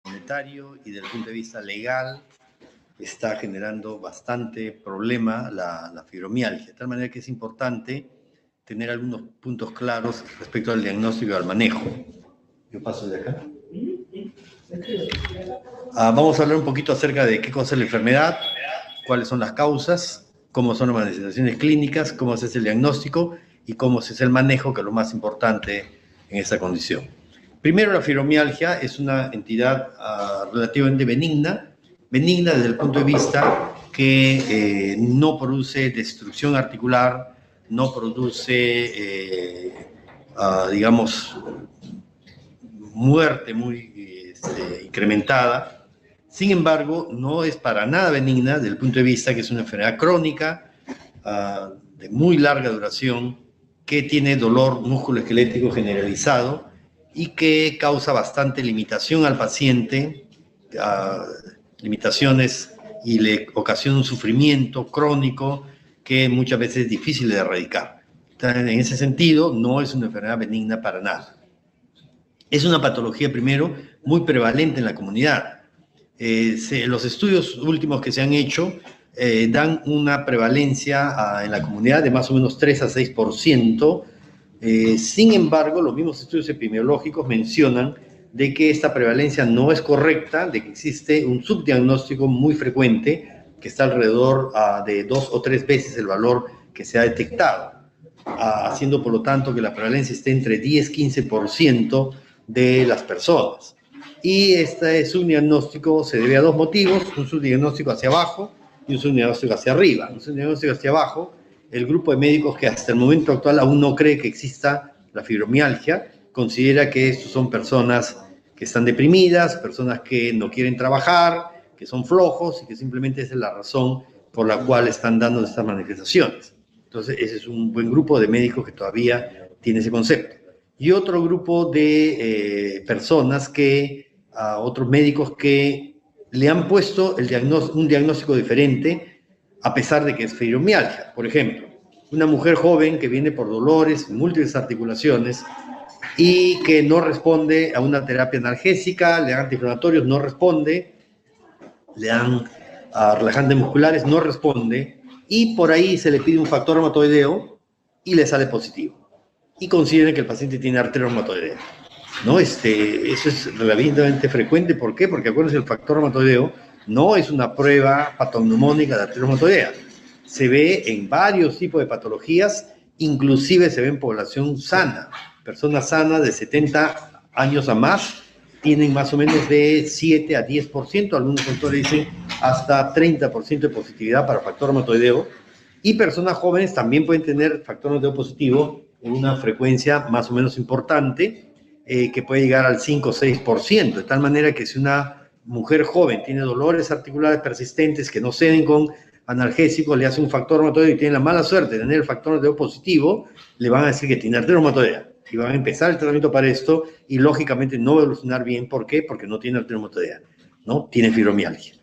Monetario y desde el punto de vista legal está generando bastante problema la fibromialgia, de tal manera que es importante tener algunos puntos claros respecto al diagnóstico y al manejo. Yo paso de acá. Vamos a hablar un poquito acerca de qué cosa es la enfermedad, cuáles son las causas, cómo son las manifestaciones clínicas, cómo se hace el diagnóstico y cómo se hace el manejo, que es lo más importante en esta condición. Primero, la fibromialgia es una entidad relativamente benigna desde el punto de vista que no produce destrucción articular, no produce, digamos, muerte muy incrementada. Sin embargo, no es para nada benigna desde el punto de vista que es una enfermedad crónica de muy larga duración, que tiene dolor musculoesquelético generalizado y que causa bastante limitación al paciente, limitaciones, y le ocasiona un sufrimiento crónico que muchas veces es difícil de erradicar. En ese sentido, no es una enfermedad benigna para nada. Es una patología, primero, muy prevalente en la comunidad. Los estudios últimos que se han hecho dan una prevalencia en la comunidad de más o menos 3 a 6%. Sin embargo, los mismos estudios epidemiológicos mencionan de que esta prevalencia no es correcta, de que existe un subdiagnóstico muy frecuente, que está alrededor de 2 o 3 veces el valor que se ha detectado, haciendo por lo tanto que la prevalencia esté entre 10-15% de las personas. Y este subdiagnóstico se debe a dos motivos: un subdiagnóstico hacia abajo y un subdiagnóstico hacia arriba. Un subdiagnóstico hacia abajo, el grupo de médicos que hasta el momento actual aún no cree que exista la fibromialgia, considera que estos son personas que están deprimidas, personas que no quieren trabajar, que son flojos y que simplemente esa es la razón por la cual están dando estas manifestaciones. Entonces, ese es un buen grupo de médicos que todavía tiene ese concepto. Y otro grupo de personas otros médicos que le han puesto un diagnóstico diferente a pesar de que es fibromialgia. Por ejemplo, una mujer joven que viene por dolores, múltiples articulaciones y que no responde a una terapia analgésica, le dan antiinflamatorios, no responde, le dan relajantes musculares, no responde, y por ahí se le pide un factor reumatoideo y le sale positivo. Y consideren que el paciente tiene artritis reumatoidea, ¿no? Eso es relativamente frecuente. ¿Por qué? Porque acuérdense, el factor reumatoideo no es una prueba patognomónica de artritis reumatoidea. Se ve en varios tipos de patologías, inclusive se ve en población sana. Personas sanas de 70 años a más tienen más o menos de 7 a 10%, algunos autores dicen hasta 30% de positividad para factor reumatoideo, y personas jóvenes también pueden tener factor reumatoideo positivo en una frecuencia más o menos importante, que puede llegar al 5 o 6%, de tal manera que si una mujer joven tiene dolores articulares persistentes que no ceden con analgésicos, le hace un factor reumatoideo y tiene la mala suerte de tener el factor reumatoideo positivo, le van a decir que tiene artritis reumatoidea y van a empezar el tratamiento para esto y lógicamente no va a evolucionar bien. ¿Por qué? Porque no tiene artritis reumatoidea, ¿no? Tiene fibromialgia.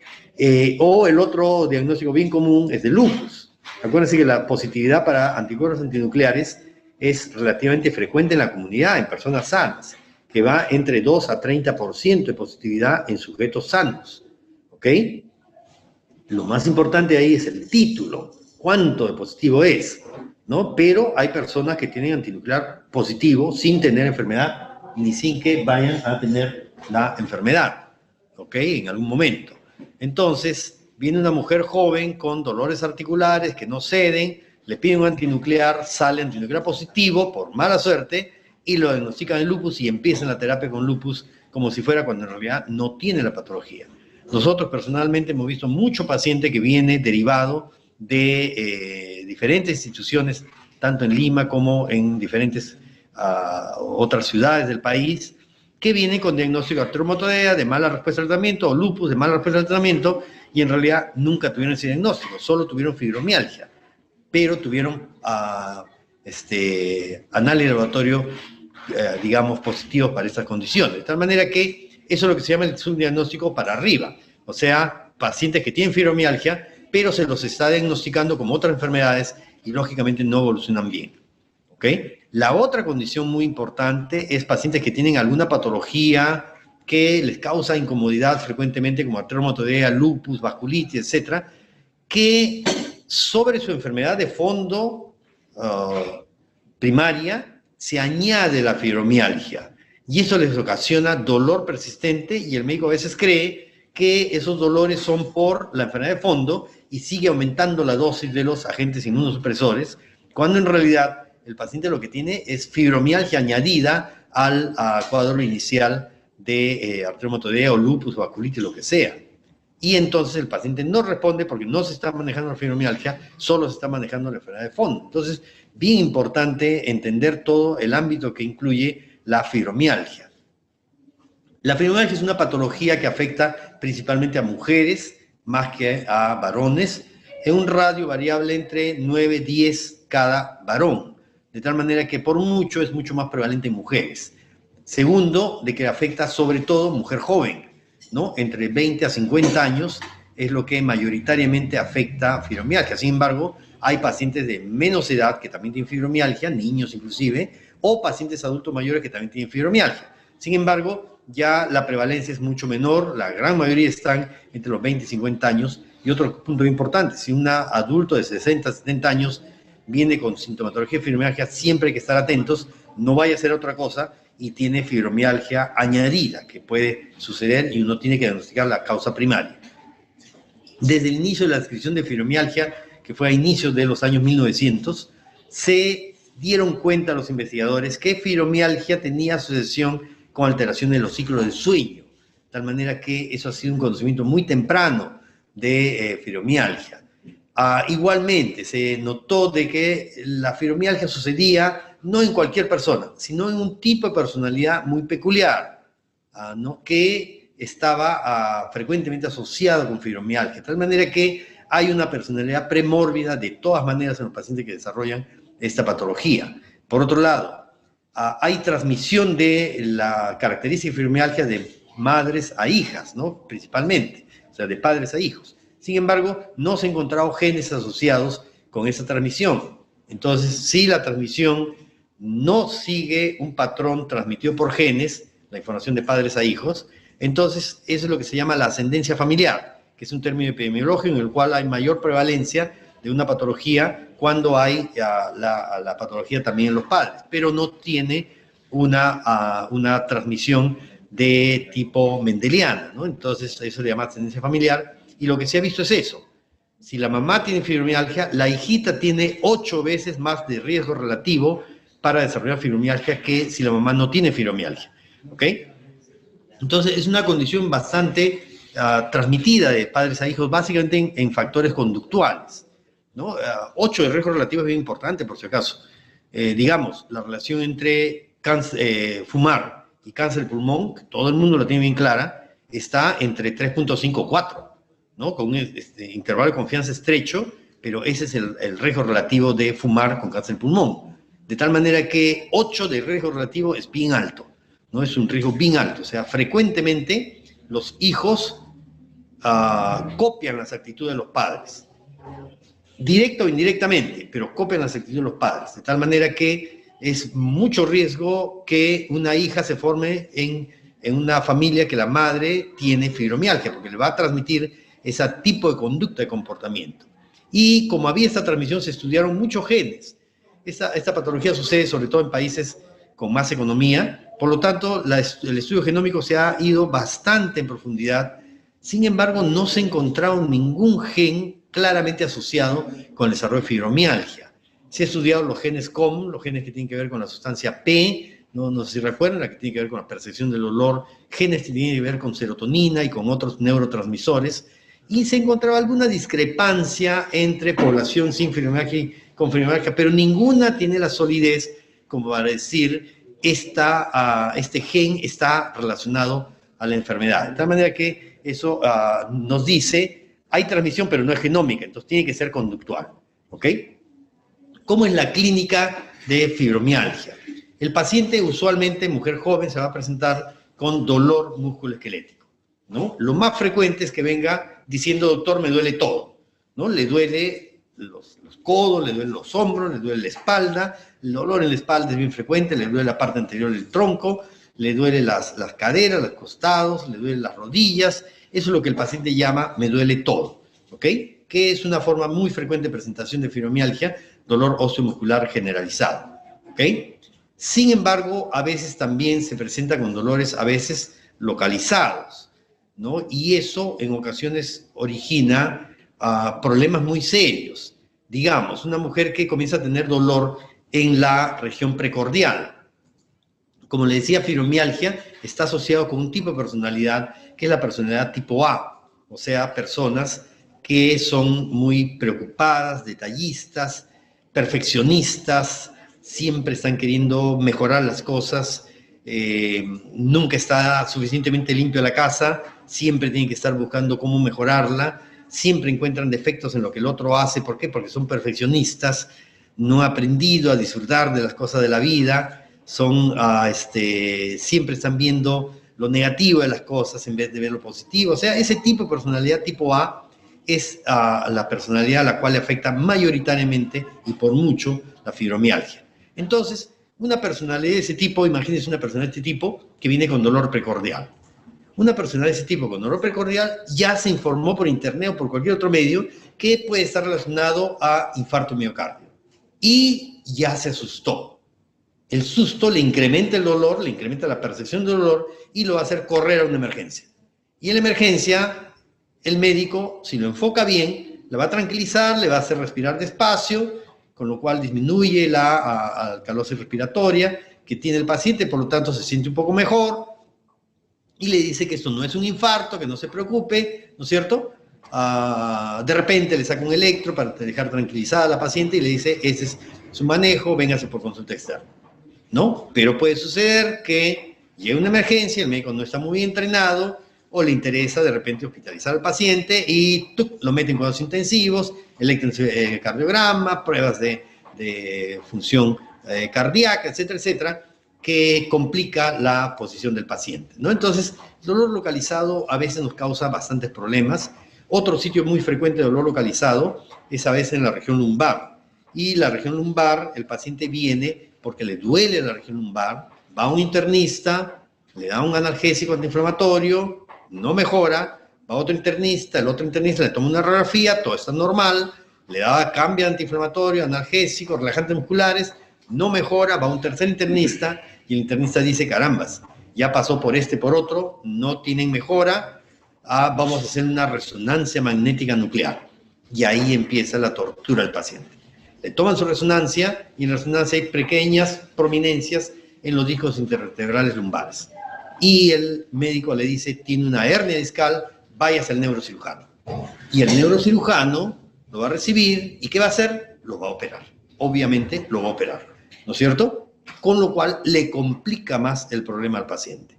O el otro diagnóstico bien común es de lupus. Acuérdense que la positividad para anticuerpos antinucleares es relativamente frecuente en la comunidad, en personas sanas, que va entre 2 a 30% de positividad en sujetos sanos, ¿ok? Lo más importante ahí es el título, cuánto de positivo es, ¿no? Pero hay personas que tienen antinuclear positivo sin tener enfermedad, ni sin que vayan a tener la enfermedad, ¿ok? En algún momento. Entonces, viene una mujer joven con dolores articulares que no ceden, le piden un antinuclear, sale antinuclear positivo por mala suerte y lo diagnostican en lupus y empiezan la terapia con lupus como si fuera, cuando en realidad no tiene la patología. Nosotros personalmente hemos visto mucho paciente que viene derivado de diferentes instituciones, tanto en Lima como en diferentes otras ciudades del país, que vienen con diagnóstico de artritis reumatoidea, de mala respuesta al tratamiento, o lupus, de mala respuesta al tratamiento, y en realidad nunca tuvieron ese diagnóstico, solo tuvieron fibromialgia, pero tuvieron análisis laboratorio, digamos, positivos para estas condiciones. De tal manera que eso es lo que se llama el subdiagnóstico para arriba. O sea, pacientes que tienen fibromialgia, pero se los está diagnosticando como otras enfermedades y lógicamente no evolucionan bien. ¿Ok? La otra condición muy importante es pacientes que tienen alguna patología que les causa incomodidad frecuentemente, como artritis reumatoidea, lupus, vasculitis, etcétera, que sobre su enfermedad de fondo primaria se añade la fibromialgia. Y eso les ocasiona dolor persistente y el médico a veces cree que esos dolores son por la enfermedad de fondo y sigue aumentando la dosis de los agentes inmunosupresores, cuando en realidad el paciente lo que tiene es fibromialgia añadida al cuadro inicial de artritis reumatoidea o lupus o vasculitis, lo que sea. Y entonces el paciente no responde porque no se está manejando la fibromialgia, solo se está manejando la enfermedad de fondo. Entonces, bien importante entender todo el ámbito que incluye la fibromialgia. La fibromialgia es una patología que afecta principalmente a mujeres más que a varones, en un radio variable entre 9 y 10 cada varón, de tal manera que por mucho es mucho más prevalente en mujeres. Segundo, de que afecta sobre todo mujer joven, ¿no? Entre 20 a 50 años es lo que mayoritariamente afecta fibromialgia. Sin embargo, hay pacientes de menos edad que también tienen fibromialgia, niños inclusive, o pacientes adultos mayores que también tienen fibromialgia. Sin embargo, ya la prevalencia es mucho menor, la gran mayoría están entre los 20 y 50 años. Y otro punto importante, si un adulto de 60 a 70 años viene con sintomatología de fibromialgia, siempre hay que estar atentos, no vaya a ser otra cosa y tiene fibromialgia añadida, que puede suceder y uno tiene que diagnosticar la causa primaria. Desde el inicio de la descripción de fibromialgia, que fue a inicios de los años 1900, se dieron cuenta los investigadores que fibromialgia tenía asociación con alteración de los ciclos de sueño, de tal manera que eso ha sido un conocimiento muy temprano de fibromialgia. Igualmente, se notó de que la fibromialgia sucedía no en cualquier persona, sino en un tipo de personalidad muy peculiar, ¿no? Que estaba frecuentemente asociado con fibromialgia, de tal manera que hay una personalidad premórbida de todas maneras en los pacientes que desarrollan esta patología. Por otro lado, hay transmisión de la característica de fibromialgia de madres a hijas, ¿no? Principalmente, o sea, de padres a hijos. Sin embargo, no se han encontrado genes asociados con esa transmisión. Entonces, si la transmisión no sigue un patrón transmitido por genes, la información de padres a hijos, entonces eso es lo que se llama la ascendencia familiar, que es un término epidemiológico en el cual hay mayor prevalencia de una patología cuando hay la patología también en los padres, pero no tiene una transmisión de tipo mendeliana, ¿no? Entonces eso se llama ascendencia familiar, y lo que se ha visto es eso. Si la mamá tiene fibromialgia, la hijita tiene 8 veces más de riesgo relativo para desarrollar fibromialgia que si la mamá no tiene fibromialgia, ¿ok? Entonces es una condición bastante transmitida de padres a hijos, básicamente en factores conductuales, ¿no? 8 de riesgo relativo es bien importante, por si acaso. Digamos, la relación entre fumar y cáncer de pulmón, que todo el mundo la tiene bien clara, está entre 3.5 y 4, ¿no? Con un intervalo de confianza estrecho, pero ese es el riesgo relativo de fumar con cáncer de pulmón. De tal manera que 8 de riesgo relativo es bien alto, ¿no? Es un riesgo bien alto. O sea, frecuentemente los hijos copian las actitudes de los padres, directa o indirectamente, pero copian las actitudes de los padres, de tal manera que es mucho riesgo que una hija se forme en una familia que la madre tiene fibromialgia, porque le va a transmitir ese tipo de conducta de comportamiento. Y como había esta transmisión, se estudiaron muchos genes. Esta patología sucede sobre todo en países con más economía, por lo tanto, el estudio genómico se ha ido bastante en profundidad. Sin embargo, no se ha encontrado ningún gen claramente asociado con el desarrollo de fibromialgia. Se ha estudiado los genes COM, los genes que tienen que ver con la sustancia P, no sé si recuerdan, la que tiene que ver con la percepción del olor, genes que tienen que ver con serotonina y con otros neurotransmisores, y se encontraba alguna discrepancia entre población sin fibromialgia y con fibromialgia, pero ninguna tiene la solidez como para decir este gen está relacionado a la enfermedad. De tal manera que eso nos dice, hay transmisión, pero no es genómica, entonces tiene que ser conductual, ¿ok? ¿Cómo es la clínica de fibromialgia? El paciente, usualmente, mujer joven, se va a presentar con dolor musculoesquelético, ¿no? Lo más frecuente es que venga diciendo, doctor, me duele todo, ¿no? Le duele los codos, le duelen los hombros, le duele la espalda, el dolor en la espalda es bien frecuente, le duele la parte anterior del tronco, le duele las caderas, los costados, le duelen las rodillas. Eso es lo que el paciente llama me duele todo, ¿ok? Que es una forma muy frecuente de presentación de fibromialgia, dolor osteomuscular generalizado, ¿ok? Sin embargo, a veces también se presenta con dolores a veces localizados, ¿no? Y eso en ocasiones origina problemas muy serios. Digamos, una mujer que comienza a tener dolor en la región precordial. Como le decía, fibromialgia está asociado con un tipo de personalidad que es la personalidad tipo A, o sea, personas que son muy preocupadas, detallistas, perfeccionistas, siempre están queriendo mejorar las cosas, nunca está suficientemente limpio la casa, siempre tienen que estar buscando cómo mejorarla, siempre encuentran defectos en lo que el otro hace. ¿Por qué? Porque son perfeccionistas, no han aprendido a disfrutar de las cosas de la vida, siempre están viendo lo negativo de las cosas en vez de ver lo positivo. O sea, ese tipo de personalidad tipo A es la personalidad a la cual le afecta mayoritariamente y por mucho la fibromialgia. Entonces, una personalidad de ese tipo, imagínense una personalidad de este tipo que viene con dolor precordial. Una personalidad de ese tipo con dolor precordial ya se informó por internet o por cualquier otro medio que puede estar relacionado a infarto miocardio. Y ya se asustó. El susto le incrementa el dolor, le incrementa la percepción del dolor y lo va a hacer correr a una emergencia. Y en la emergencia, el médico, si lo enfoca bien, le va a tranquilizar, le va a hacer respirar despacio, con lo cual disminuye la alcalosis respiratoria que tiene el paciente, por lo tanto se siente un poco mejor, y le dice que esto no es un infarto, que no se preocupe, ¿no es cierto? De repente le saca un electro para dejar tranquilizada a la paciente y le dice, ese es su manejo, véngase por consulta externa, ¿no? Pero puede suceder que llegue una emergencia, el médico no está muy bien entrenado, o le interesa de repente hospitalizar al paciente y lo mete en cuidados intensivos, electrocardiograma, pruebas de función cardíaca, etcétera, etcétera, que complica la posición del paciente, ¿no? Entonces, el dolor localizado a veces nos causa bastantes problemas. Otro sitio muy frecuente de dolor localizado es a veces en la región lumbar. Y la región lumbar, el paciente viene porque le duele la región lumbar, va a un internista, le da un analgésico antiinflamatorio, no mejora, va a otro internista, el otro internista le toma una radiografía, todo está normal, le da cambio analinflamatorio, analgésico, relajantes musculares, no mejora, va a un tercer internista y el internista dice, carambas, ya pasó por por otro, no tienen mejora, vamos a hacer una resonancia magnética nuclear. Y ahí empieza la tortura del paciente. Le toman su resonancia y en la resonancia hay pequeñas prominencias en los discos intervertebrales lumbares. Y el médico le dice, tiene una hernia discal, váyase al neurocirujano. Y el neurocirujano lo va a recibir y ¿qué va a hacer? Lo va a operar. Obviamente lo va a operar, ¿no es cierto? Con lo cual le complica más el problema al paciente.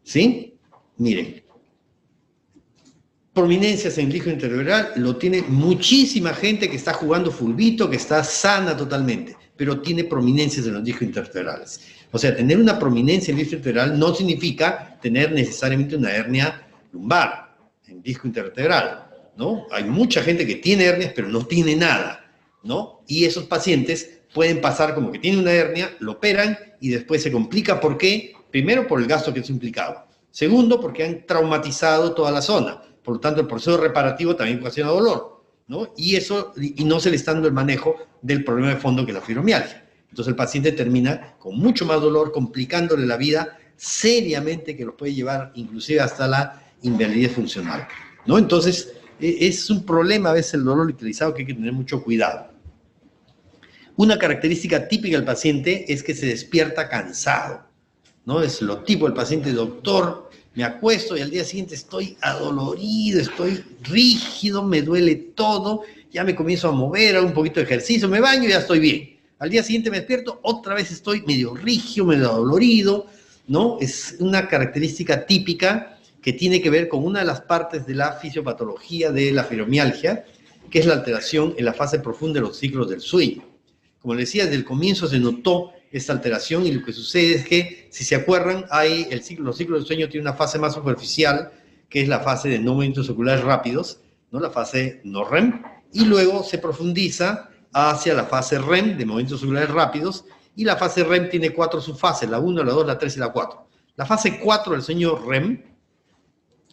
¿Sí? Miren, prominencias en el disco intervertebral lo tiene muchísima gente que está jugando fulbito, que está sana totalmente, pero tiene prominencias en los discos intervertebrales. O sea, tener una prominencia en el disco intervertebral no significa tener necesariamente una hernia lumbar en disco intervertebral, ¿no? Hay mucha gente que tiene hernias, pero no tiene nada, ¿no? Y esos pacientes pueden pasar como que tienen una hernia, lo operan y después se complica. ¿Por qué? Primero, por el gasto que es implicado. Segundo, porque han traumatizado toda la zona. Por lo tanto, el proceso reparativo también ocasiona dolor, ¿no? Y no se le está dando el manejo del problema de fondo que es la fibromialgia. Entonces el paciente termina con mucho más dolor, complicándole la vida seriamente, que lo puede llevar inclusive hasta la invalidez funcional, ¿no? Entonces es un problema a veces el dolor localizado que hay que tener mucho cuidado. Una característica típica del paciente es que se despierta cansado, ¿no? Es lo tipo del paciente, doctor, me acuesto y al día siguiente estoy adolorido, estoy rígido, me duele todo, ya me comienzo a mover, hago un poquito de ejercicio, me baño y ya estoy bien. Al día siguiente me despierto, otra vez estoy medio rígido, medio adolorido, ¿no? Es una característica típica que tiene que ver con una de las partes de la fisiopatología de la fibromialgia, que es la alteración en la fase profunda de los ciclos del sueño. Como les decía, desde el comienzo se notó esta alteración y lo que sucede es que, si se acuerdan, los ciclos del sueño tienen una fase más superficial, que es la fase de no movimientos oculares rápidos, ¿no? La fase no REM, y luego se profundiza hacia la fase REM, de movimientos celulares rápidos, y la fase REM tiene 4 subfases, la 1, la 2, la 3 y la 4. La fase 4 del sueño REM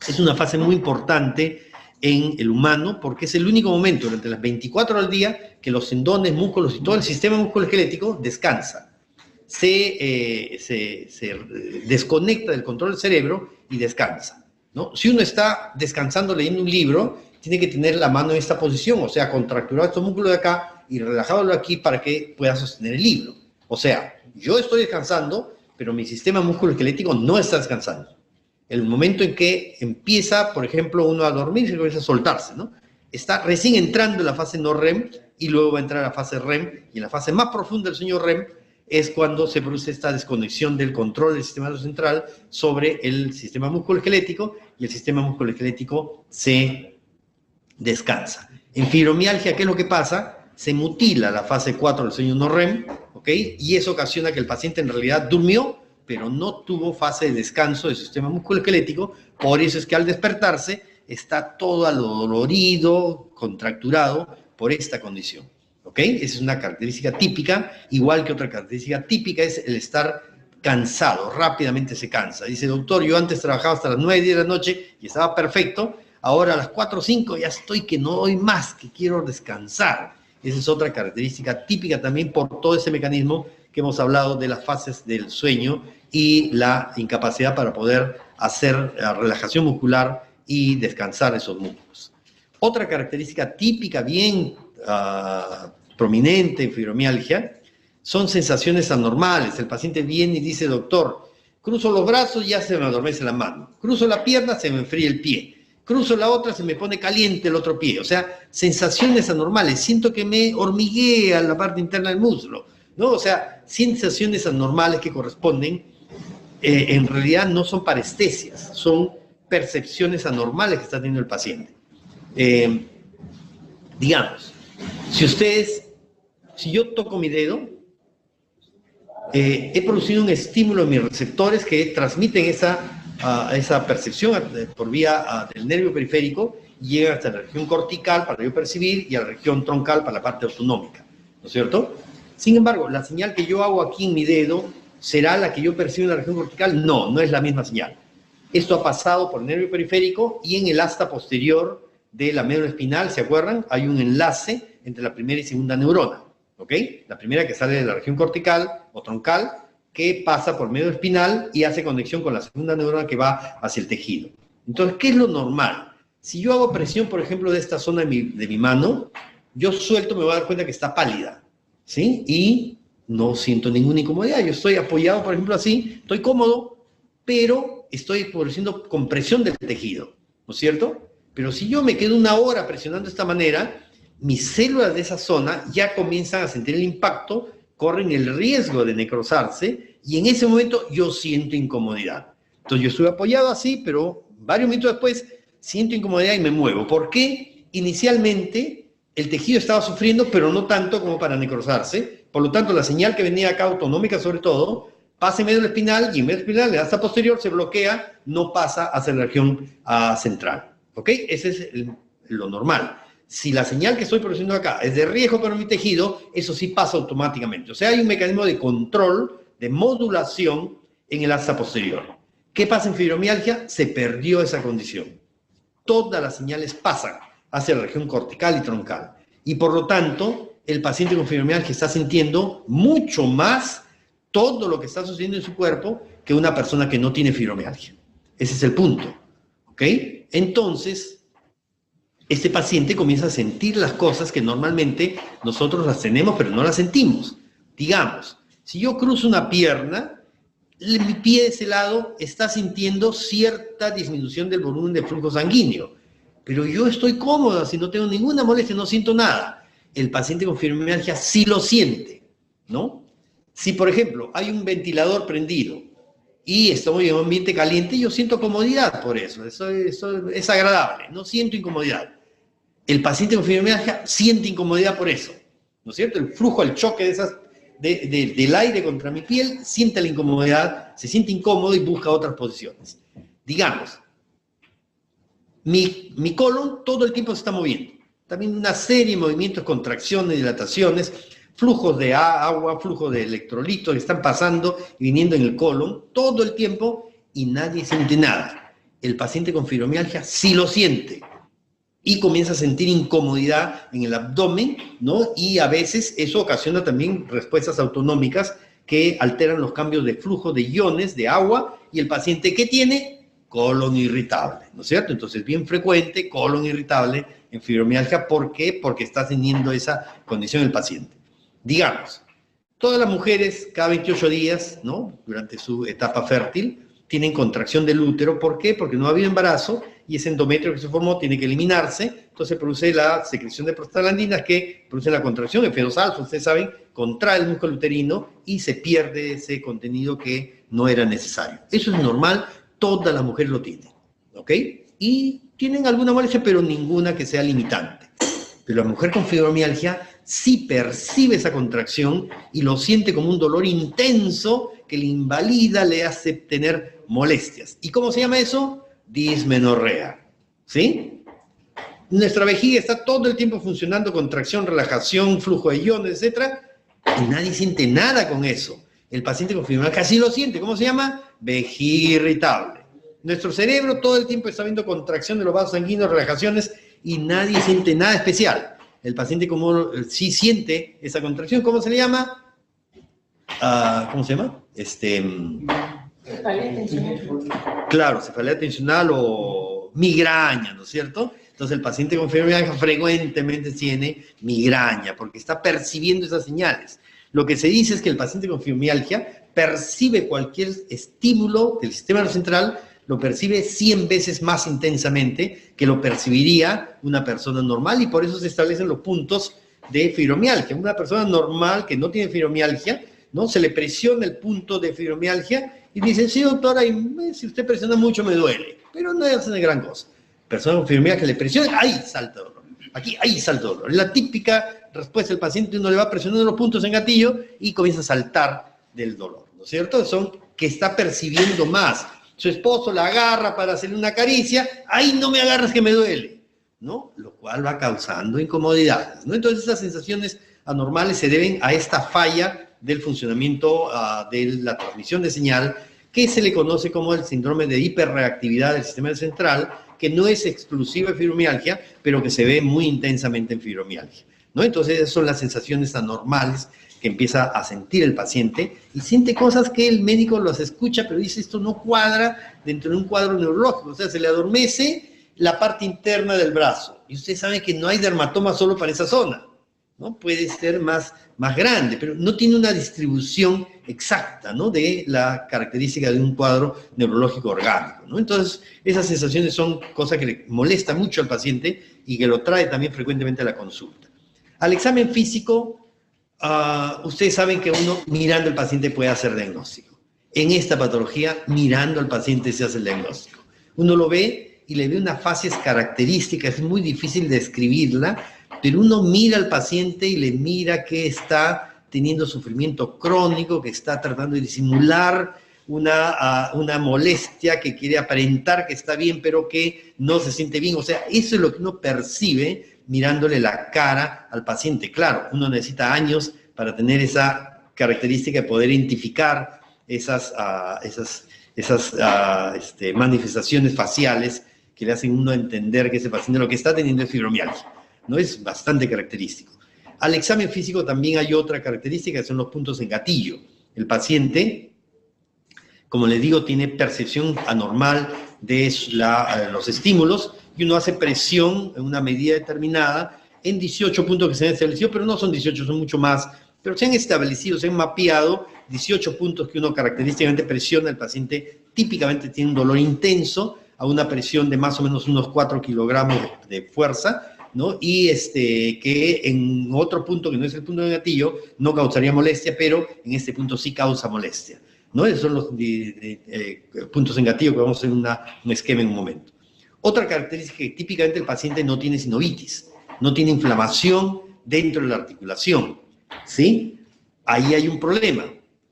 es una fase muy importante en el humano porque es el único momento durante las 24 horas al día que los tendones, músculos y todo el sistema musculoesquelético descansa. Se desconecta del control del cerebro y descansa, ¿no? Si uno está descansando leyendo un libro, tiene que tener la mano en esta posición, o sea, contracturado estos músculos de acá y relajándolo aquí para que pueda sostener el libro. O sea, yo estoy descansando, pero mi sistema musculoesquelético no está descansando. El momento en que empieza, por ejemplo, uno a dormir, se comienza a soltarse, ¿no? Está recién entrando en la fase no REM y luego va a entrar a la fase REM, y en la fase más profunda del sueño REM es cuando se produce esta desconexión del control del sistema nervioso central sobre el sistema musculoesquelético, y el sistema musculoesquelético se descansa. En fibromialgia, ¿qué es lo que pasa? Se mutila la fase 4 del sueño no REM, ¿ok? Y eso ocasiona que el paciente en realidad durmió, pero no tuvo fase de descanso del sistema musculoesquelético. Por eso es que al despertarse está todo adolorido, contracturado por esta condición, ¿ok? Esa es una característica típica, igual que otra característica típica es el estar cansado, rápidamente se cansa. Dice, doctor, yo antes trabajaba hasta las 9, 10 de la noche y estaba perfecto, ahora a las 4 o 5 ya estoy que no doy más, que quiero descansar. Esa es otra característica típica también por todo ese mecanismo que hemos hablado de las fases del sueño y la incapacidad para poder hacer relajación muscular y descansar esos músculos. Otra característica típica bien prominente en fibromialgia son sensaciones anormales. El paciente viene y dice, doctor, cruzo los brazos y ya se me adormece la mano. Cruzo la pierna, se me enfría el pie. Cruzo la otra, se me pone caliente el otro pie. O sea, sensaciones anormales. Siento que me hormiguea la parte interna del muslo, ¿no? O sea, sensaciones anormales que corresponden, en realidad no son parestesias, son percepciones anormales que está teniendo el paciente. Digamos, si yo toco mi dedo, he producido un estímulo en mis receptores que transmiten esa percepción por vía del nervio periférico, y llega hasta la región cortical para yo percibir y a la región troncal para la parte autonómica, ¿no es cierto? Sin embargo, la señal que yo hago aquí en mi dedo, ¿será la que yo percibo en la región cortical? No, no es la misma señal. Esto ha pasado por el nervio periférico y en el asta posterior de la médula espinal, ¿se acuerdan? Hay un enlace entre la primera y segunda neurona, ¿ok? La primera que sale de la región cortical o troncal, que pasa por medio espinal y hace conexión con la segunda neurona que va hacia el tejido. Entonces, ¿qué es lo normal? Si yo hago presión, por ejemplo, de esta zona de mi mano, yo suelto, me voy a dar cuenta que está pálida, ¿sí? Y no siento ninguna incomodidad. Yo estoy apoyado, por ejemplo, así, estoy cómodo, pero estoy produciendo compresión del tejido, ¿no es cierto? Pero si yo me quedo una hora presionando de esta manera, mis células de esa zona ya comienzan a sentir el impacto, corren el riesgo de necrosarse, y en ese momento yo siento incomodidad. Entonces yo estoy apoyado así, pero varios minutos después siento incomodidad y me muevo. ¿Por qué? Inicialmente el tejido estaba sufriendo, pero no tanto como para necrosarse. Por lo tanto, la señal que venía acá, autonómica sobre todo, pasa en médula espinal, y en médula espinal, en la asta posterior, se bloquea, no pasa hacia la región central. ¿Ok? Ese es lo normal. Si la señal que estoy produciendo acá es de riesgo para mi tejido, eso sí pasa automáticamente. O sea, hay un mecanismo de control, de modulación en el asta posterior. ¿Qué pasa en fibromialgia? Se perdió esa condición. Todas las señales pasan hacia la región cortical y troncal. Y por lo tanto, el paciente con fibromialgia está sintiendo mucho más todo lo que está sucediendo en su cuerpo que una persona que no tiene fibromialgia. Ese es el punto. ¿Ok? Entonces, este paciente comienza a sentir las cosas que normalmente nosotros las tenemos, pero no las sentimos. Digamos, si yo cruzo una pierna, mi pie de ese lado está sintiendo cierta disminución del volumen de flujo sanguíneo, pero yo estoy cómoda, si no tengo ninguna molestia, no siento nada. El paciente con fibromialgia sí lo siente, ¿no? Si, por ejemplo, hay un ventilador prendido y estamos en un ambiente caliente, yo siento comodidad por eso. Eso es agradable, no siento incomodidad. El paciente con fibromialgia siente incomodidad por eso, ¿no es cierto? El flujo, el choque del aire contra mi piel, siente la incomodidad, se siente incómodo y busca otras posiciones. Digamos, mi colon todo el tiempo se está moviendo. también una serie de movimientos, contracciones, dilataciones, flujos de agua, flujos de electrolitos que están pasando y viniendo en el colon todo el tiempo y nadie siente nada. El paciente con fibromialgia sí lo siente y comienza a sentir incomodidad en el abdomen, ¿no? Y a veces eso ocasiona también respuestas autonómicas que alteran los cambios de flujo de iones de agua y el paciente ¿qué tiene? Colon irritable, ¿no es cierto? Entonces, bien frecuente, colon irritable en fibromialgia. ¿Por qué? Porque está teniendo esa condición el paciente. Digamos, todas las mujeres cada 28 días, ¿no? Durante su etapa fértil, tienen contracción del útero. ¿Por qué? Porque no ha habido embarazo y ese endometrio que se formó tiene que eliminarse. Entonces produce la secreción de prostaglandinas que produce la contracción. F2 alfa, ustedes saben, contrae el músculo uterino y se pierde ese contenido que no era necesario. Eso es normal, todas las mujeres lo tienen, ¿ok? Y tienen alguna molestia, pero ninguna que sea limitante. Pero la mujer con fibromialgia sí percibe esa contracción y lo siente como un dolor intenso que le invalida, le hace tener molestias. ¿Y cómo se llama eso? Dismenorrea, ¿sí? Nuestra vejiga está todo el tiempo funcionando, contracción, relajación, flujo de iones, etc. Y nadie siente nada con eso. El paciente con fibromialgia sí lo siente. ¿Cómo se llama? Vejiga irritable. Nuestro cerebro todo el tiempo está viendo contracción de los vasos sanguíneos, relajaciones, y nadie siente nada especial. El paciente como sí siente esa contracción, ¿cómo se le llama? ¿Cómo se llama? Cefalea tensional. Claro, cefalea tensional o migraña, ¿no es cierto? Entonces el paciente con fibromialgia frecuentemente tiene migraña porque está percibiendo esas señales. Lo que se dice es que el paciente con fibromialgia percibe cualquier estímulo del sistema nervioso central, lo percibe 100 veces más intensamente que lo percibiría una persona normal y por eso se establecen los puntos de fibromialgia. Una persona normal que no tiene fibromialgia, ¿no? Se le presiona el punto de fibromialgia y dice, sí, doctora, si usted presiona mucho me duele, pero no es una gran cosa. Persona con fibromialgia le presiona, ahí salta dolor. Aquí, ahí salta dolor. Es la típica respuesta del paciente, uno le va presionando los puntos en gatillo y comienza a saltar del dolor, ¿no es cierto? Son que está percibiendo más. Su esposo la agarra para hacerle una caricia, ahí no me agarras que me duele, ¿no? Lo cual va causando incomodidades, ¿no? Entonces esas sensaciones anormales se deben a esta falla del funcionamiento de la transmisión de señal que se le conoce como el síndrome de hiperreactividad del sistema central, que no es exclusivo de fibromialgia, pero que se ve muy intensamente en fibromialgia, ¿no? Entonces esas son las sensaciones anormales que empieza a sentir el paciente y siente cosas que el médico los escucha, pero dice esto no cuadra dentro de un cuadro neurológico, o sea, se le adormece la parte interna del brazo. Y usted sabe que no hay dermatoma solo para esa zona, ¿no? Puede ser más grande, pero no tiene una distribución exacta, ¿no? De la característica de un cuadro neurológico orgánico, ¿no? Entonces, esas sensaciones son cosas que le molestan mucho al paciente y que lo trae también frecuentemente a la consulta. Al examen físico, ustedes saben que uno mirando al paciente puede hacer diagnóstico. En esta patología, mirando al paciente se hace el diagnóstico. Uno lo ve y le ve unas fases características, es muy difícil describirla, pero uno mira al paciente y le mira que está teniendo sufrimiento crónico, que está tratando de disimular una molestia, que quiere aparentar que está bien, pero que no se siente bien. O sea, eso es lo que uno percibe mirándole la cara al paciente. Claro, uno necesita años para tener esa característica de poder identificar esas manifestaciones faciales que le hacen a uno entender que ese paciente lo que está teniendo es fibromialgia, ¿no? Es bastante característico. Al examen físico también hay otra característica, que son los puntos en gatillo. El paciente, como les digo, tiene percepción anormal de los estímulos y uno hace presión en una medida determinada en 18 puntos que se han establecido, pero no son 18, son mucho más, pero se han establecido, se han mapeado 18 puntos que uno característicamente presiona. El paciente típicamente tiene un dolor intenso a una presión de más o menos unos 4 kilogramos de fuerza, ¿no? Y que en otro punto, que no es el punto de gatillo, no causaría molestia, pero en este punto sí causa molestia, ¿no? Esos son los puntos en gatillo que vamos a hacer un esquema en un momento. Otra característica es que típicamente el paciente no tiene sinovitis, no tiene inflamación dentro de la articulación, ¿sí? Ahí hay un problema,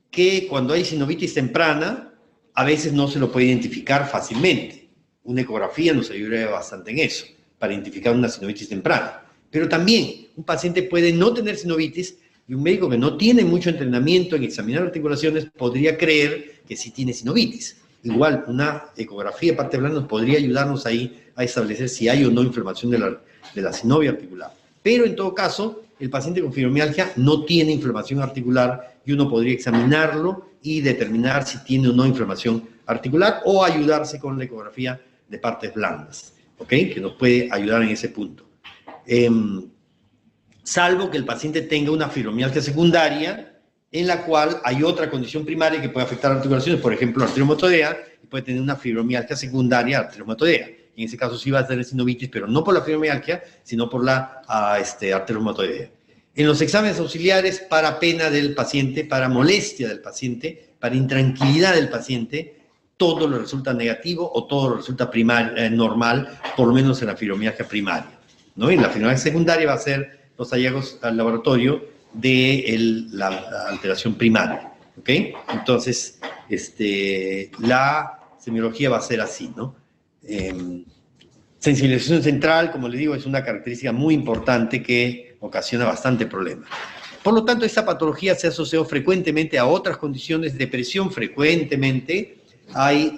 que cuando hay sinovitis temprana, a veces no se lo puede identificar fácilmente. Una ecografía nos ayudaría bastante en eso, para identificar una sinovitis temprana. Pero también un paciente puede no tener sinovitis y un médico que no tiene mucho entrenamiento en examinar articulaciones podría creer que sí tiene sinovitis. Igual, una ecografía de parte blanda podría ayudarnos ahí a establecer si hay o no inflamación de la sinovia articular. Pero en todo caso, el paciente con fibromialgia no tiene inflamación articular y uno podría examinarlo y determinar si tiene o no inflamación articular o ayudarse con la ecografía de partes blandas, ¿ok? Que nos puede ayudar en ese punto. Salvo que el paciente tenga una fibromialgia secundaria en la cual hay otra condición primaria que puede afectar articulaciones, por ejemplo, arteriomatoidea, y puede tener una fibromialgia secundaria arteriomatoidea. En ese caso sí va a tener sinovitis, pero no por la fibromialgia, sino por la arteriomatoidea. En los exámenes auxiliares, para pena del paciente, para molestia del paciente, para intranquilidad del paciente, todo le resulta negativo o todo le resulta normal, por lo menos en la fibromialgia primaria, ¿no? Y en la fibromialgia secundaria va a ser los hallazgos al laboratorio de la alteración primaria, ¿ok? Entonces, la semiología va a ser así, ¿no? Sensibilización central, como le digo, es una característica muy importante que ocasiona bastante problema. Por lo tanto, esta patología se asoció frecuentemente a otras condiciones, depresión frecuentemente. Hay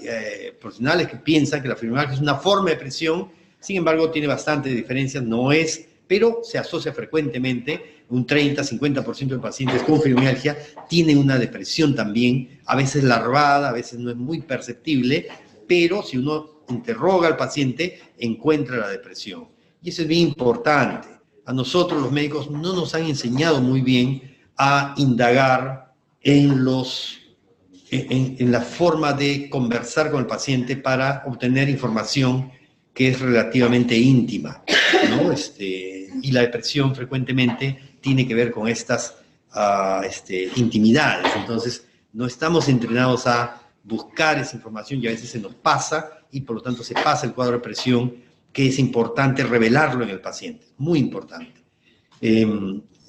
profesionales que piensan que la fibromialgia es una forma de depresión, sin embargo, tiene bastantes diferencias, no es, pero se asocia frecuentemente. Un 30-50% de pacientes con fibromialgia tienen una depresión también, a veces larvada, a veces no es muy perceptible, pero si uno interroga al paciente, encuentra la depresión. Y eso es bien importante. A nosotros los médicos no nos han enseñado muy bien a indagar en la forma de conversar con el paciente para obtener información que es relativamente íntima, ¿no? Y la depresión frecuentemente tiene que ver con estas intimidades. Entonces, no estamos entrenados a buscar esa información y a veces se nos pasa y por lo tanto se pasa el cuadro de depresión, que es importante revelarlo en el paciente, muy importante.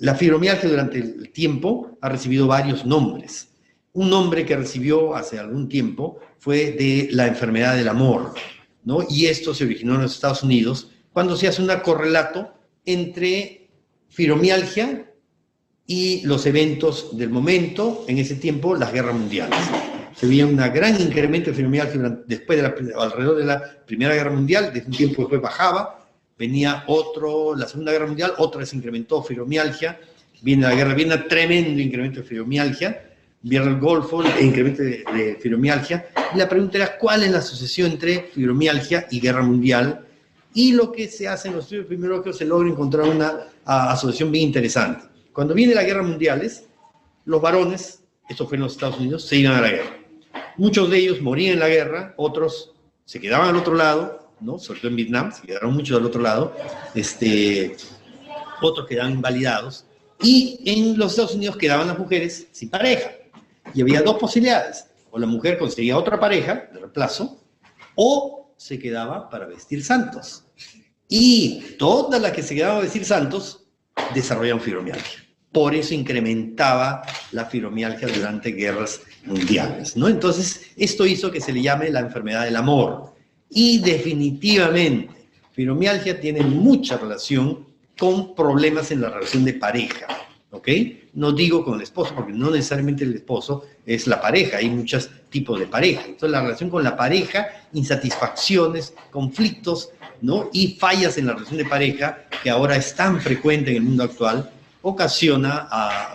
La fibromialgia durante el tiempo ha recibido varios nombres. Un nombre que recibió hace algún tiempo fue de la enfermedad del amor, ¿no? Y esto se originó en los Estados Unidos cuando se hace un correlato entre fibromialgia y los eventos del momento, en ese tiempo, las guerras mundiales. Se veía un gran incremento de fibromialgia alrededor de la Primera Guerra Mundial, desde un tiempo después bajaba, venía la Segunda Guerra Mundial, otra vez incrementó fibromialgia, viene la Guerra de Vietnam, tremendo incremento de fibromialgia, viene el Golfo, el incremento de fibromialgia, y la pregunta era, ¿cuál es la asociación entre fibromialgia y Guerra Mundial? Y lo que se hace en los estudios epidemiológicos se logra encontrar una asociación bien interesante. Cuando viene la guerra mundiales, los varones, esto fue en los Estados Unidos, se iban a la guerra. Muchos de ellos morían en la guerra, otros se quedaban al otro lado, ¿no? Sobre todo en Vietnam, se quedaron muchos al otro lado, otros quedaban invalidados, y en los Estados Unidos quedaban las mujeres sin pareja. Y había dos posibilidades, o la mujer conseguía otra pareja de reemplazo, o se quedaba para vestir santos. Y todas las que se quedaban a vestir santos desarrollaban fibromialgia. Por eso incrementaba la fibromialgia durante guerras mundiales, ¿no? Entonces, esto hizo que se le llame la enfermedad del amor. Y definitivamente, fibromialgia tiene mucha relación con problemas en la relación de pareja, ¿ok? No digo con el esposo, porque no necesariamente el esposo es la pareja, hay muchos tipos de pareja. Entonces, la relación con la pareja, insatisfacciones, conflictos, ¿no? Y fallas en la relación de pareja, que ahora es tan frecuente en el mundo actual, ocasiona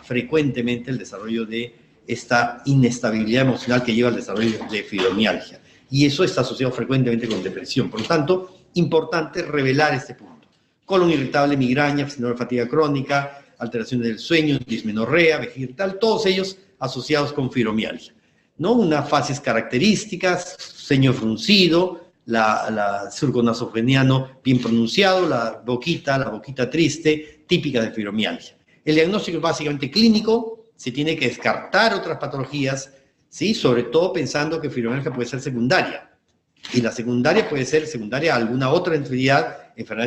frecuentemente el desarrollo de esta inestabilidad emocional que lleva al desarrollo de fibromialgia. Y eso está asociado frecuentemente con depresión. Por lo tanto, importante revelar este punto. Colon irritable, migraña, síndrome de fatiga crónica, alteraciones del sueño, dismenorrea, vejiga irritable, todos ellos asociados con fibromialgia, ¿no? Unas fases características, ceño fruncido, la surco nasogeniano bien pronunciado, la boquita triste, típica de fibromialgia. El diagnóstico es básicamente clínico, se tiene que descartar otras patologías, ¿sí? Sobre todo pensando que fibromialgia puede ser secundaria. Y la secundaria puede ser secundaria a alguna otra enfermedad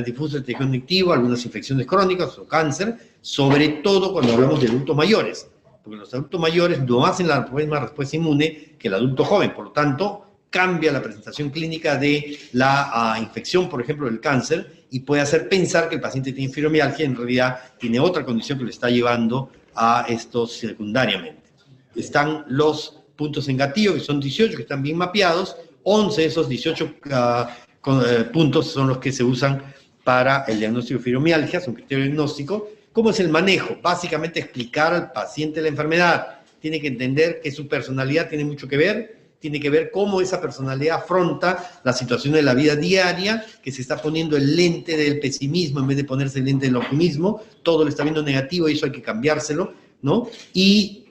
difusa del tejido conectivo, algunas infecciones crónicas o cáncer, sobre todo cuando hablamos de adultos mayores, porque los adultos mayores no hacen la misma respuesta inmune que el adulto joven, por lo tanto, cambia la presentación clínica de la infección, por ejemplo, del cáncer, y puede hacer pensar que el paciente tiene fibromialgia, en realidad tiene otra condición que le está llevando a esto secundariamente. Están los puntos en gatillo, que son 18, que están bien mapeados. 11 de esos 18 puntos son los que se usan para el diagnóstico de fibromialgia, es un criterio diagnóstico. ¿Cómo es el manejo? Básicamente explicar al paciente la enfermedad. Tiene que entender que su personalidad tiene mucho que ver, tiene que ver cómo esa personalidad afronta la situación de la vida diaria, que se está poniendo el lente del pesimismo en vez de ponerse el lente del optimismo, todo lo está viendo negativo y eso hay que cambiárselo, ¿no? Y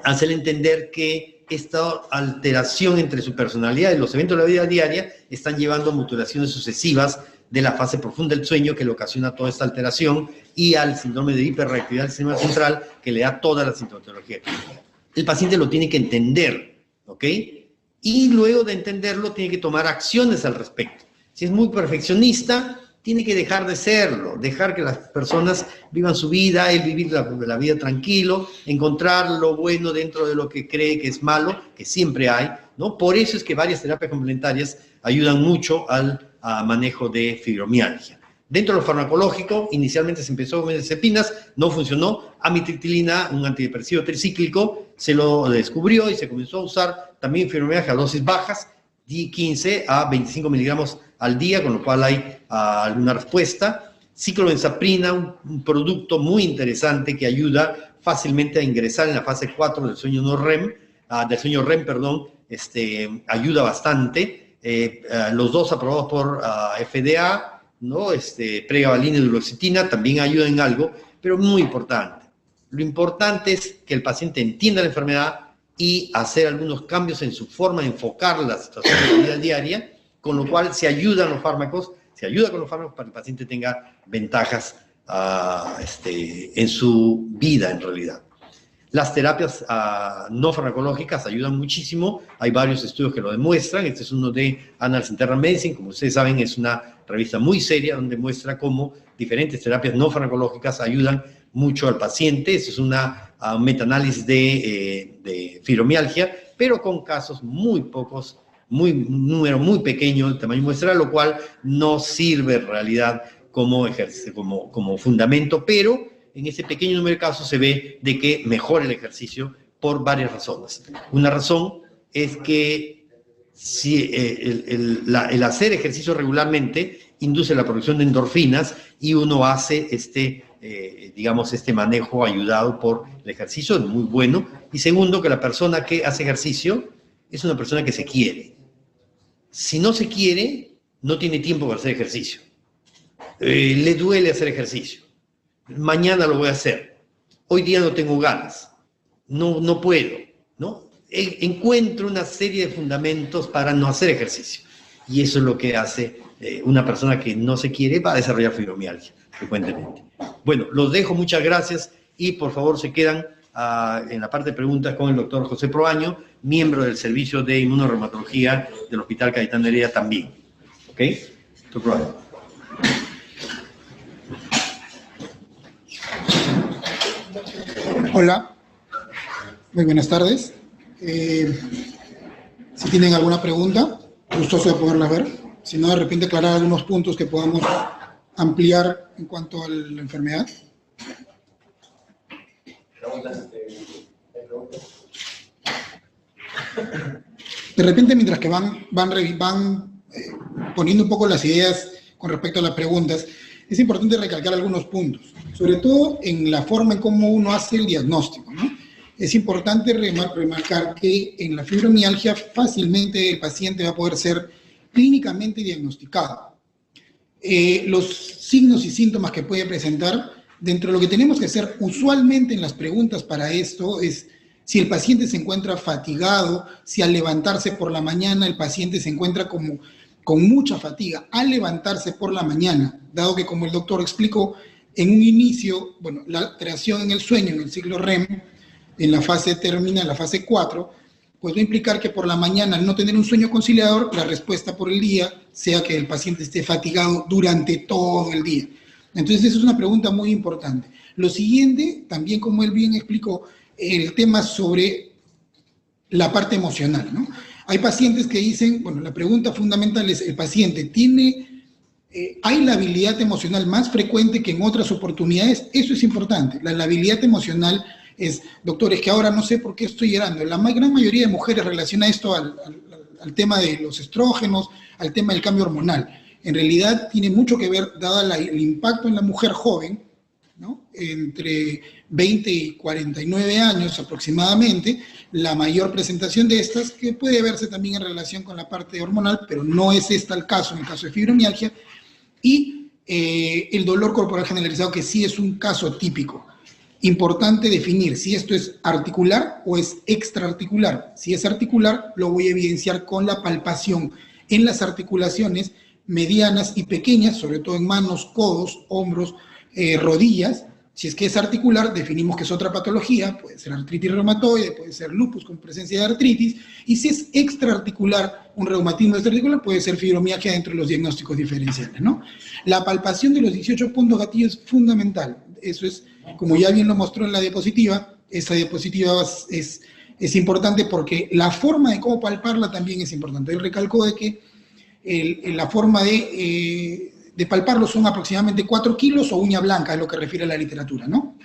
hacerle entender que esta alteración entre su personalidad y los eventos de la vida diaria están llevando a mutilaciones sucesivas de la fase profunda del sueño que le ocasiona toda esta alteración y al síndrome de hiperreactividad del sistema central que le da toda la sintomatología clínica. El paciente lo tiene que entender, ¿ok? Y luego de entenderlo tiene que tomar acciones al respecto. Si es muy perfeccionista, tiene que dejar de serlo, dejar que las personas vivan su vida, él vivir la vida tranquilo, encontrar lo bueno dentro de lo que cree que es malo, que siempre hay, ¿no? Por eso es que varias terapias complementarias ayudan mucho al manejo de fibromialgia. Dentro de lo farmacológico, inicialmente se empezó con benzodiazepinas, no funcionó. Amitriptilina, un antidepresivo tricíclico, se lo descubrió y se comenzó a usar también fibromialgia a dosis bajas, de 15 a 25 miligramos al día, con lo cual hay alguna respuesta. Ciclobenzaprina, un producto muy interesante que ayuda fácilmente a ingresar en la fase 4 del sueño no REM, ayuda bastante. Los dos aprobados por FDA, ¿no? Pregabalina y duloxetina también ayudan en algo, pero muy importante. Lo importante es que el paciente entienda la enfermedad y hacer algunos cambios en su forma de enfocar la situación de la vida diaria, con lo cual se ayuda con los fármacos para que el paciente tenga ventajas en su vida en realidad. Las terapias no farmacológicas ayudan muchísimo, hay varios estudios que lo demuestran. Este es uno de Annals Internal Medicine, como ustedes saben es una revista muy seria donde muestra cómo diferentes terapias no farmacológicas ayudan mucho al paciente. Este es un metaanálisis de fibromialgia, pero con casos muy pocos, un número muy pequeño de tamaño muestral, lo cual no sirve en realidad como fundamento, pero en ese pequeño número de casos se ve de que mejora el ejercicio por varias razones. Una razón es que si el hacer ejercicio regularmente induce la producción de endorfinas y uno hace este manejo ayudado por el ejercicio, es muy bueno. Y segundo, que la persona que hace ejercicio es una persona que se quiere. Si no se quiere, no tiene tiempo para hacer ejercicio. Le duele hacer ejercicio. Mañana lo voy a hacer. Hoy día no tengo ganas. No puedo, ¿no? Encuentro una serie de fundamentos para no hacer ejercicio. Y eso es lo que hace una persona que no se quiere, va a desarrollar fibromialgia frecuentemente. Bueno, los dejo, muchas gracias y por favor se quedan en la parte de preguntas con el doctor José Proaño, miembro del Servicio de Inmunorreumatología del Hospital Cayetano Heredia también. ¿Ok? Doctor Proaño. Hola, muy buenas tardes. Si tienen alguna pregunta, gustoso de poderla ver. Si no, de repente aclarar algunos puntos que podamos ampliar en cuanto a la enfermedad. De repente, mientras que van poniendo un poco las ideas con respecto a las preguntas, es importante recalcar algunos puntos, sobre todo en la forma en cómo uno hace el diagnóstico, ¿no? Es importante remarcar que en la fibromialgia fácilmente el paciente va a poder ser clínicamente diagnosticado. Los signos y síntomas que puede presentar, dentro de lo que tenemos que hacer usualmente en las preguntas para esto es si el paciente se encuentra fatigado, si al levantarse por la mañana el paciente se encuentra con mucha fatiga al levantarse por la mañana, dado que, como el doctor explicó, en un inicio, bueno, la alteración en el sueño, en el ciclo REM, en la fase terminal, la fase 4, pues va a implicar que por la mañana, al no tener un sueño conciliador, la respuesta por el día sea que el paciente esté fatigado durante todo el día. Entonces, esa es una pregunta muy importante. Lo siguiente, también como él bien explicó, el tema sobre la parte emocional, ¿no? hay pacientes que dicen, bueno, la pregunta fundamental es, ¿el paciente tiene, hay la labilidad emocional más frecuente que en otras oportunidades? Eso es importante. La labilidad emocional es, doctor, es que ahora no sé por qué estoy llorando. La gran mayoría de mujeres relaciona esto al tema de los estrógenos, al tema del cambio hormonal. En realidad tiene mucho que ver, dada el impacto en la mujer joven, ¿no? Entre 20 y 49 años aproximadamente, la mayor presentación de estas, que puede verse también en relación con la parte hormonal, pero no es esta el caso, en el caso de fibromialgia, y el dolor corporal generalizado, que sí es un caso típico. Importante definir si esto es articular o es extraarticular. Si es articular, lo voy a evidenciar con la palpación en las articulaciones medianas y pequeñas, sobre todo en manos, codos, hombros, rodillas. Si es que es articular, definimos que es otra patología, puede ser artritis reumatoide, puede ser lupus con presencia de artritis, y si es extraarticular, un reumatismo extraarticular, puede ser fibromialgia dentro de los diagnósticos diferenciales, ¿no? La palpación de los 18 puntos gatillo es fundamental. Eso es, como ya bien lo mostró en la diapositiva, esa diapositiva es importante porque la forma de cómo palparla también es importante. Él recalcó de que la forma de palparlo son aproximadamente 4 kilos o uña blanca, es lo que refiere a la literatura, ¿no?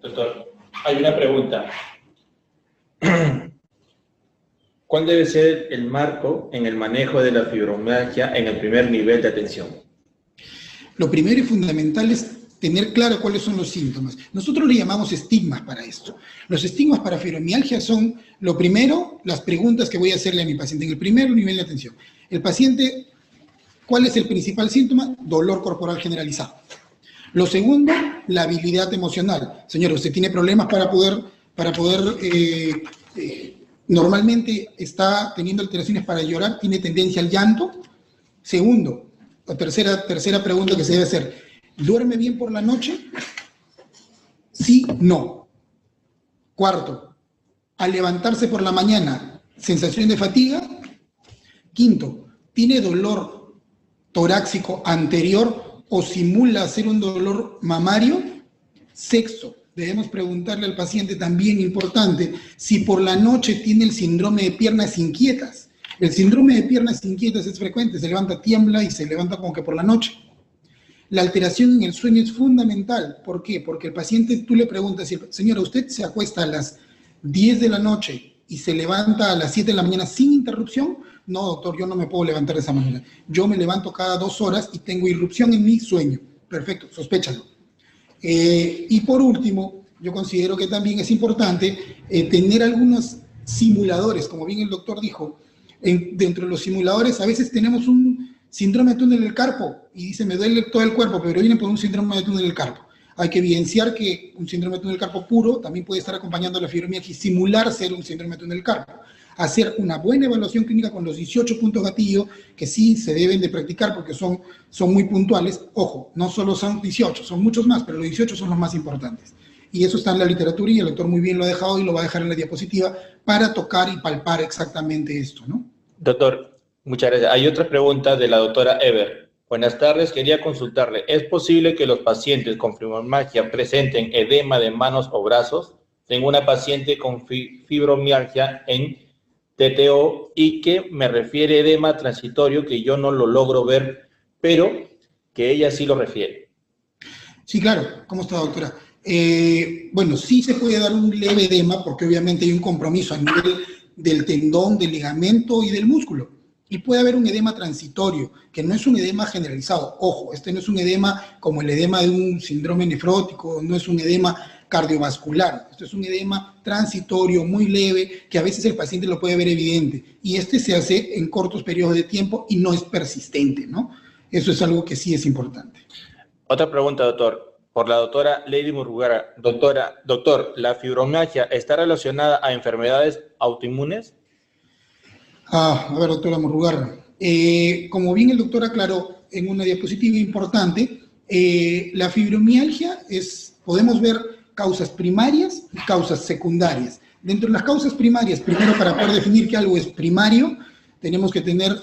Doctor, hay una pregunta. ¿Cuál debe ser el marco en el manejo de la fibromialgia en el primer nivel de atención? Lo primero y fundamental es tener claro cuáles son los síntomas. Nosotros le llamamos estigmas para esto. Los estigmas para fibromialgia son, lo primero, las preguntas que voy a hacerle a mi paciente en el primer nivel de atención. El paciente, ¿cuál es el principal síntoma? Dolor corporal generalizado. Lo segundo, la habilidad emocional. Señora, usted tiene problemas para poder normalmente está teniendo alteraciones para llorar, tiene tendencia al llanto. Segundo, la tercera pregunta que se debe hacer, ¿duerme bien por la noche? Sí, no. Cuarto, al levantarse por la mañana, ¿sensación de fatiga? Quinto, ¿tiene dolor torácico anterior o simula ser un dolor mamario? Sexto, debemos preguntarle al paciente también importante si por la noche tiene el síndrome de piernas inquietas. El síndrome de piernas inquietas es frecuente, se levanta, tiembla y se levanta como que por la noche. La alteración en el sueño es fundamental. ¿Por qué? Porque el paciente, tú le preguntas, señora, ¿usted se acuesta a las 10 de la noche y se levanta a las 7 de la mañana sin interrupción? No, doctor, yo no me puedo levantar de esa manera. Yo me levanto cada 2 horas y tengo irrupción en mi sueño. Perfecto, sospéchalo. Y por último, yo considero que también es importante tener algunos simuladores, como bien el doctor dijo. Dentro de los simuladores a veces tenemos un síndrome de túnel del carpo y dice, me duele todo el cuerpo, pero viene por un síndrome de túnel del carpo. Hay que evidenciar que un síndrome de túnel del carpo puro también puede estar acompañando a la fibromialgia y simular ser un síndrome de túnel del carpo. Hacer una buena evaluación clínica con los 18 puntos gatillo, que sí se deben de practicar porque son muy puntuales. Ojo, no solo son 18, son muchos más, pero los 18 son los más importantes. Y eso está en la literatura y el doctor muy bien lo ha dejado y lo va a dejar en la diapositiva para tocar y palpar exactamente esto, ¿no? Doctor, muchas gracias. Hay otra pregunta de la doctora Ever. Buenas tardes, quería consultarle. ¿Es posible que los pacientes con fibromialgia presenten edema de manos o brazos? Tengo una paciente con fibromialgia en TTO y que me refiere edema transitorio que yo no lo logro ver, pero que ella sí lo refiere. Sí, claro. ¿Cómo está, doctora? Bueno, sí se puede dar un leve edema porque obviamente hay un compromiso a nivel del tendón, del ligamento y del músculo. Y puede haber un edema transitorio, que no es un edema generalizado. Ojo, este no es un edema como el edema de un síndrome nefrótico, no es un edema cardiovascular. Esto es un edema transitorio, muy leve, que a veces el paciente lo puede ver evidente. Y este se hace en cortos periodos de tiempo y no es persistente, ¿no? Eso es algo que sí es importante. Otra pregunta, doctor. Por la doctora Lady Murrugarra. Doctor, ¿la fibromialgia está relacionada a enfermedades autoinmunes? A ver, doctora Murrugarra. Como bien el doctor aclaró en una diapositiva importante, la fibromialgia podemos ver causas primarias y causas secundarias. Dentro de las causas primarias, primero para poder definir que algo es primario, tenemos que tener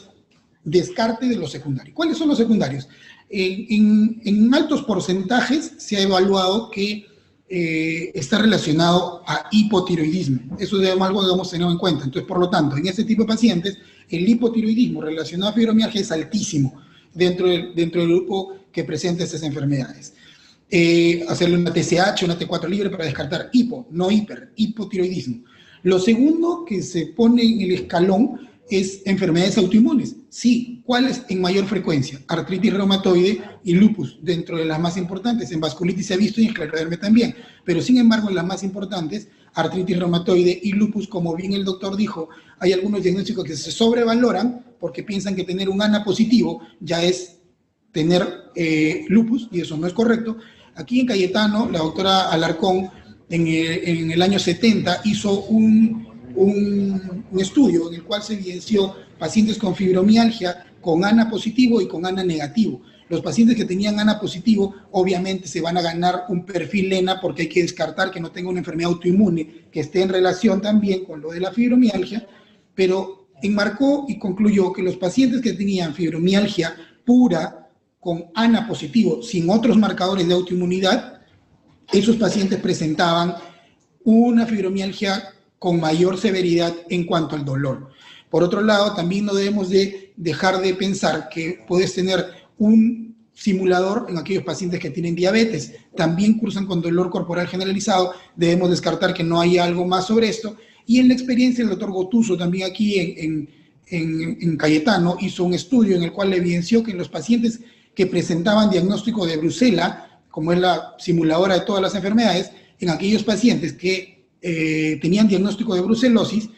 descarte de los secundarios. ¿Cuáles son los secundarios? En altos porcentajes se ha evaluado que está relacionado a hipotiroidismo. Eso es algo que debemos tener en cuenta. Entonces, por lo tanto, en este tipo de pacientes, el hipotiroidismo relacionado a fibromialgia es altísimo dentro del grupo que presenta estas enfermedades. Hacerle una TSH, una T4 libre para descartar hipo, no hipotiroidismo. Lo segundo que se pone en el escalón es enfermedades autoinmunes. Sí, ¿cuáles en mayor frecuencia? Artritis reumatoide y lupus, dentro de las más importantes. En vasculitis se ha visto y en esclerodermia también. Pero sin embargo, en las más importantes, artritis reumatoide y lupus, como bien el doctor dijo, hay algunos diagnósticos que se sobrevaloran porque piensan que tener un ANA positivo ya es tener lupus, y eso no es correcto. Aquí en Cayetano, la doctora Alarcón, en el año 70, hizo un estudio en el cual se evidenció pacientes con fibromialgia con ANA positivo y con ANA negativo. Los pacientes que tenían ANA positivo obviamente se van a ganar un perfil LENA porque hay que descartar que no tenga una enfermedad autoinmune que esté en relación también con lo de la fibromialgia, pero enmarcó y concluyó que los pacientes que tenían fibromialgia pura con ANA positivo sin otros marcadores de autoinmunidad, esos pacientes presentaban una fibromialgia con mayor severidad en cuanto al dolor. Por otro lado, también no debemos de dejar de pensar que puedes tener un simulador en aquellos pacientes que tienen diabetes. También cursan con dolor corporal generalizado. Debemos descartar que no hay algo más sobre esto. Y en la experiencia, el doctor Gotuso, también aquí en Cayetano, hizo un estudio en el cual evidenció que en los pacientes que presentaban diagnóstico de Brucela, como es la simuladora de todas las enfermedades, en aquellos pacientes que tenían diagnóstico de brucelosis,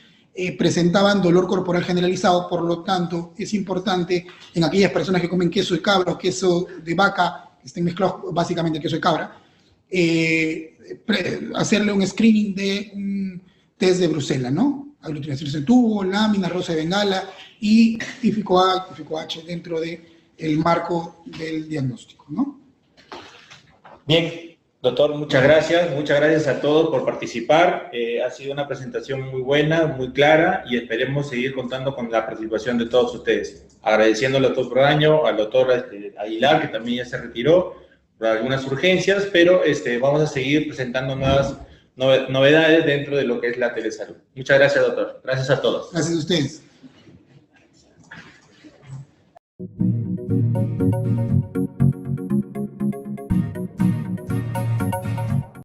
presentaban dolor corporal generalizado. Por lo tanto, es importante en aquellas personas que comen queso de cabra o queso de vaca, que estén mezclados básicamente queso de cabra, hacerle un screening de un test de Brucela, ¿no? Aglutinaciones en tubo, láminas, rosa de bengala y típico A, típico H dentro del marco del diagnóstico, ¿no? Bien, doctor, muchas gracias a todos por participar. Ha sido una presentación muy buena, muy clara, y esperemos seguir contando con la participación de todos ustedes. Agradeciéndole al doctor Proaño, al doctor Aguilar, que también ya se retiró por algunas urgencias, pero vamos a seguir presentando nuevas novedades dentro de lo que es la telesalud. Muchas gracias, doctor. Gracias a todos. Gracias a ustedes.